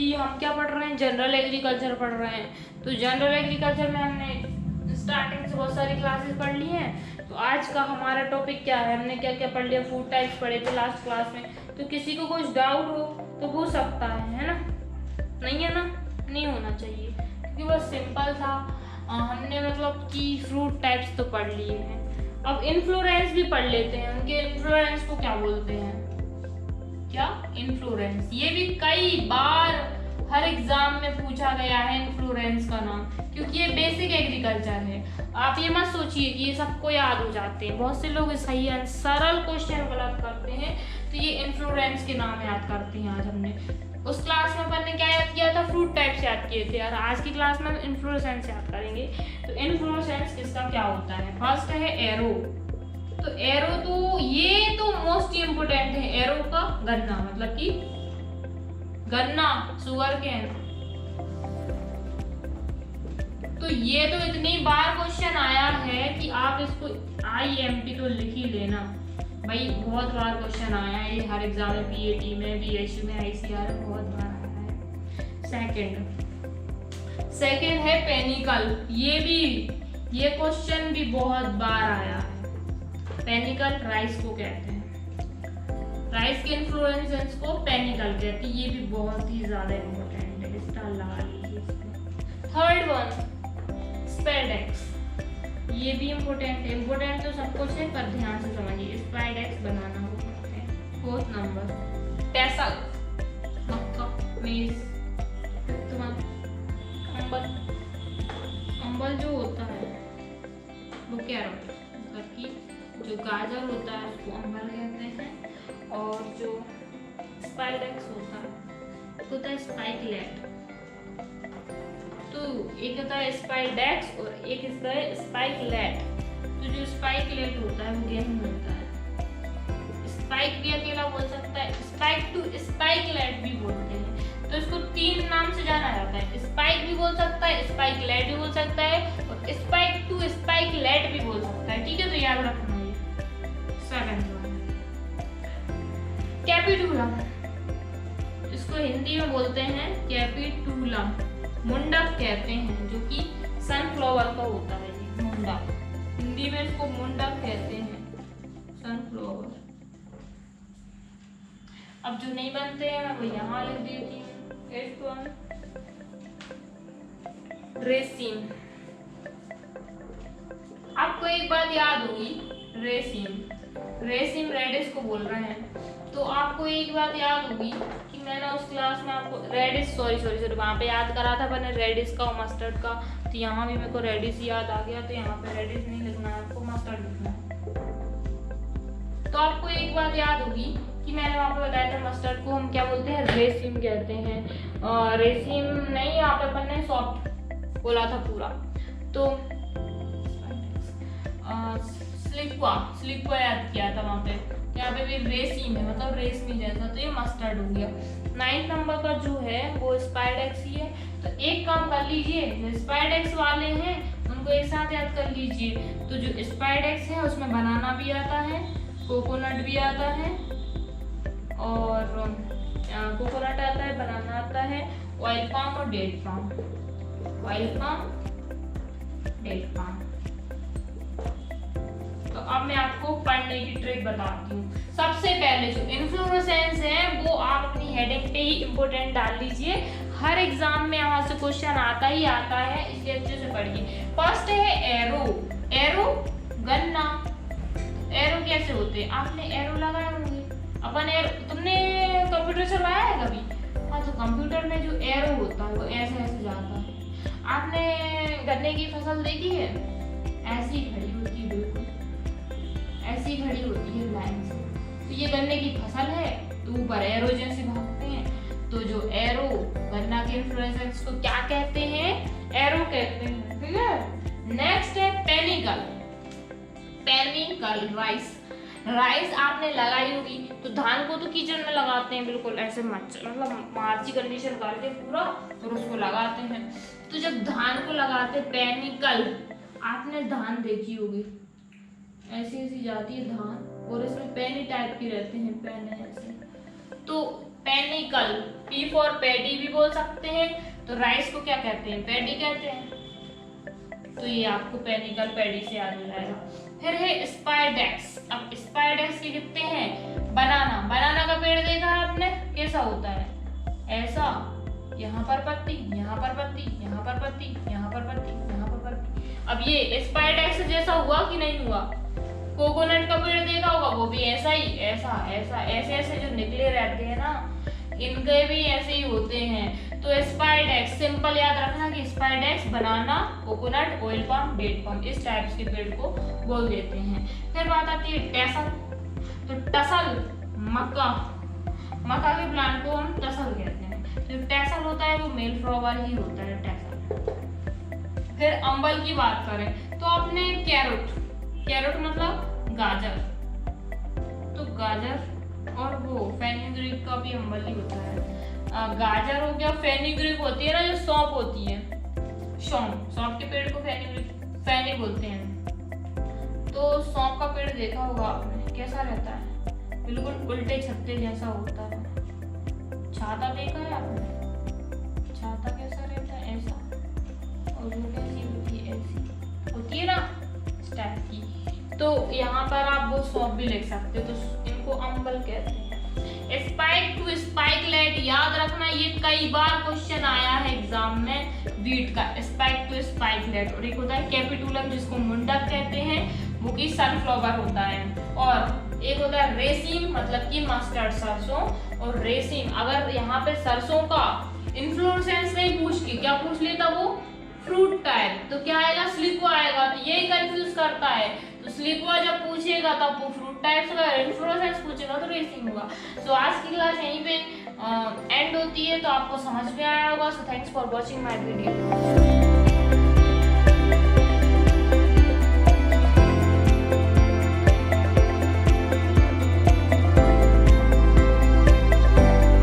क्योंकि हम क्या पढ़ रहे हैं, जनरल एग्रीकल्चर पढ़ रहे हैं। तो जनरल एग्रीकल्चर में हमने स्टार्टिंग से बहुत सारी क्लासेस पढ़ ली हैं। तो आज का हमारा टॉपिक क्या है, हमने क्या क्या पढ़ लिया, फूड टाइप्स पढ़े थे लास्ट क्लास में। तो किसी को कुछ डाउट हो तो पूछ सकता है ना? नहीं है ना? नहीं होना चाहिए, क्योंकि बस सिंपल था। हमने मतलब कि फ्रूट टाइप्स तो पढ़ लिए हैं। अब इन्फ्लोरेंस भी पढ़ लेते हैं। उनके इन्फ्लोरेंस को क्या बोलते हैं? क्या? इन्फ्लोरेंस। ये भी कई बार हर एग्जाम में पूछा गया है इन्फ्लोरेंस का नाम, क्योंकि ये बेसिक एग्रीकल्चर है। आप ये मत सोचिए कि ये सबको याद हो जाते हैं। बहुत से लोग सही सरल क्वेश्चन गलत करते हैं, तो ये इन्फ्लोरेंस के नाम याद करते हैं। आज हमने उस क्लास में अपन ने क्या याद किया था? फ्रूट टाइप्स याद किए थे। और आज की क्लास में हम इन्फ्लोरेसेंस याद करेंगे। तो इन्फ्लोरेसेंस किसका क्या होता है? फर्स्ट है एरो। तो एरो तो ये तो मोस्ट इम्पोर्टेंट है। एरो का गन्ना, मतलब कि गन्ना, शुगर केन। तो ये तो इतनी बार क्वेश्चन आया है कि आप इसको IMP तो लिख ही लेना भाई। बहुत बार क्वेश्चन आया है ये हर एग्जाम में, PAT में, BSU में, ICR में बहुत बार आया है। सेकंड है पेनिकल। ये क्वेश्चन भी बहुत बार आया है। पेनिकल राइस को कहते हैं। राइस के इन्फ्लोरेसेंस को पेनिकल कहते हैं। ये भी बहुत ही ज्यादा इम्पोर्टेंट है, स्टार लगा लीजिए इसमें। थर्ड वन स्पाइडेक्स। ये भी इम्पोर्टेंट है। इम्पोर्टेंट तो सब कुछ है, पर ध्यान से समझिए। स्पाइडेक्स बनाना हो सकते हैं। फोर्थ नंबर टेसल, मक्का, मेज, अंबल जो होता है वो कैरोट, मतलब कि जो गाजर होता है उसको अंबल कहते हैं। और जो स्पाइडेक्स होता है स्पाइकलेट। तो एक होता है स्पाइडेक्स और एक इसका है स्पाइकलेट। तो जो स्पाइकलेट होता है वो गेहूं होता है। स्पाइक भी अकेला बोल सकता है, स्पाइक टू स्पाइकलेट भी बोलते हैं। तो इसको 3 नाम से जाना जाता है। स्पाइक भी बोल सकता है, स्पाइकलेट भी बोल सकता है, और स्पाइक टू स्पाइकलेट भी बोल सकता है। ठीक है, तो याद रखना ये। Second one capitulum. इसको हिंदी में बोलते हैं कैपिटुलम। मुंडक कहते हैं, जो कि सनफ्लावर का होता है। ये मुंडक, हिंदी में इसको मुंडक कहते हैं, सनफ्लावर। अब जो नहीं बनते हैं मैं वो यहाँ लिख देती हूँ। रेसिन। आपको एक बात याद होगी, रेसिन रेडिस को बोल रहे हैं। तो आपको एक बात याद होगी कि मैंने उस क्लास में आपको रेडिस सॉरी वहाँ पे याद करा था मैंने रेडिस का और मस्टर्ड का। तो यहाँ भी मेरे को रेडिस याद आ गया, तो यहाँ पे रेडिस नहीं लिखना है, आपको मस्टर्ड लिखना है। तो आपको एक बात याद होगी कि मैंने वहाँ पे बताया था मस्टर्ड को हम क्या बोलते हैं? रेसिन कहते हैं। रेसिन नहीं, यहाँ पे अपन ने सॉफ्ट बोला था पूरा। तो स्लिक्वा याद किया था वहाँ पे। यहाँ पे भी रेसिन है, मतलब रेशमी जैसा। तो ये मस्टर्ड हो गया। 9th नंबर का जो है वो स्पाइडेक्स ही है। तो एक काम कर लीजिए, जो स्पाइडेक्स वाले हैं उनको एक साथ याद कर लीजिए। तो जो स्पाइडेक्स है उसमें बनाना भी आता है, कोकोनट भी आता है, और कोकोनट आता है, बनाना आता है, ऑयल पाम और date palm. Oil palm, date palm. तो अब मैं आपको पढ़ने की ट्रिक बताती हूँ। सबसे पहले जो इन्फ्लोरेसेंस है वो आप अपनी हेडिंग पे ही इम्पोर्टेंट डाल लीजिए। हर एग्जाम में यहाँ से क्वेश्चन आता ही आता है, इसलिए अच्छे से पढ़िए। फर्स्ट है एरो। एरो गन्ना। एरो कैसे होते हैं? आपने एरो लगाए होंगे। अपन एरो, तुमने कंप्यूटर चलाया है कभी? हाँ, तो कंप्यूटर में जो एरो होता है वो ऐसे ऐसे जाता है। आपने गन्ने की फसल देखी है? ऐसी खड़ी होती है, बिल्कुल ऐसी खड़ी होती है लाइन से। तो ये गन्ने की फसल है, तो ऊपर एरो जैसे भागते हैं। तो जो एरो गन्ना के इन्फ्लोरेसेंस को क्या कहते हैं? एरो कहते हैं। ठीक है। नेक्स्ट है पेनिकल। Panicle rice. राइस आपने लगाई होगी, तो धान को तो कीचड़ में लगाते हैं, बिल्कुल ऐसे मतलब मार्ची कंडीशन करके पूरा, और उसको लगाते हैं। तो जब धान को लगाते पेनिकल, आपने धान देखी होगी, ऐसी ऐसी जाती है धान, और इसमें पेनी टाइप की रहते हैं, पेन ऐसे। तो पेनिकल, पी फॉर पैडी भी बोल सकते हैं। तो राइस को क्या कहते हैं? पैडी कहते हैं। तो ये आपको पेनिकल पैडी से याद हो जाएगा। फिर है स्पाइडेक्स। अब स्पाइडेक्स के कितने हैं? बनाना, बनाना का पेड़ देखा है आपने, कैसा होता है? ऐसा, यहाँ पर पत्ती, यहाँ पर पत्ती, यहाँ पर पत्ती, यहाँ पर पत्ती, यहाँ पर पत्ती। अब ये स्पाइडेक्स जैसा हुआ कि नहीं हुआ? कोकोनट का पेड़ देखा होगा, वो भी ऐसा ही, ऐसा ऐसा ऐसे ऐसे जो निकले रहते हैं ना, इनके भी ऐसे ही होते हैं। तो स्पाइडेक्स सिंपल याद रखना कि spadix banana, coconut, oil palm, date palm, इस टाइप्स के पेड़ को बोल देते हैं। फिर बात आती है टसल। तो टसल, मक्का, मक्का के प्लांट को हम टसल कहते हैं। तो टसल होता है वो मेल फ्लावर ही होता है, टसल। फिर अम्बल की बात करें तो आपने कैरोट, कैरोट मतलब गाजर, तो गाजर और वो फेनुग्रीक का भी अम्बल ही होता है। गाजर हो गया, फेनुग्रीक होती है ना जो सौंफ होती है, सौंफ, सौंफ के पेड़ को फेनुग्रीक, फेनी बोलते हैं। तो सौंफ का पेड़ देखा होगा आपने, कैसा रहता है? बिल्कुल उल्टे छत्ते जैसा होता है। छाता देखा है आपने? छाता कैसा रहता है? ऐसा, और वो कैसी होती है? ऐसी होती है ना, इस टाइप की। तो यहाँ पर आप वो सौंफ भी लिख सकते हो, तो इनको अम्बल कहते हैं। स्पाइक टू स्पाइकलेट याद रखना, ये कई बार क्वेश्चन आया है एग्जाम में, वीट का स्पाइक टू स्पाइकलेट। और एक होता है कैपिटुलम जिसको मुंडक कहते हैं, वो की सनफ्लावर होता है। और एक होता है रेसिम, मतलब कि मस्टर्ड, सरसों। और रेसिम, अगर यहाँ पे सरसों का इन्फ्लोरेसेंस नहीं पूछ के क्या पूछ लेता वो? फ्रूट टाइप, तो क्या आएगा? स्लिक्वा आएगा। तो यही कंफ्यूज करता है। तो स्लिक्वा जब पूछेगा तब वो फ्रूट टाइप्स का, इन्फ्लोरेसेंस पूछेगा तो रेसिंग होगा। सो आज की क्लास यहीं पे एंड होती है, तो आपको समझ में आया होगा। So thanks for watching my video.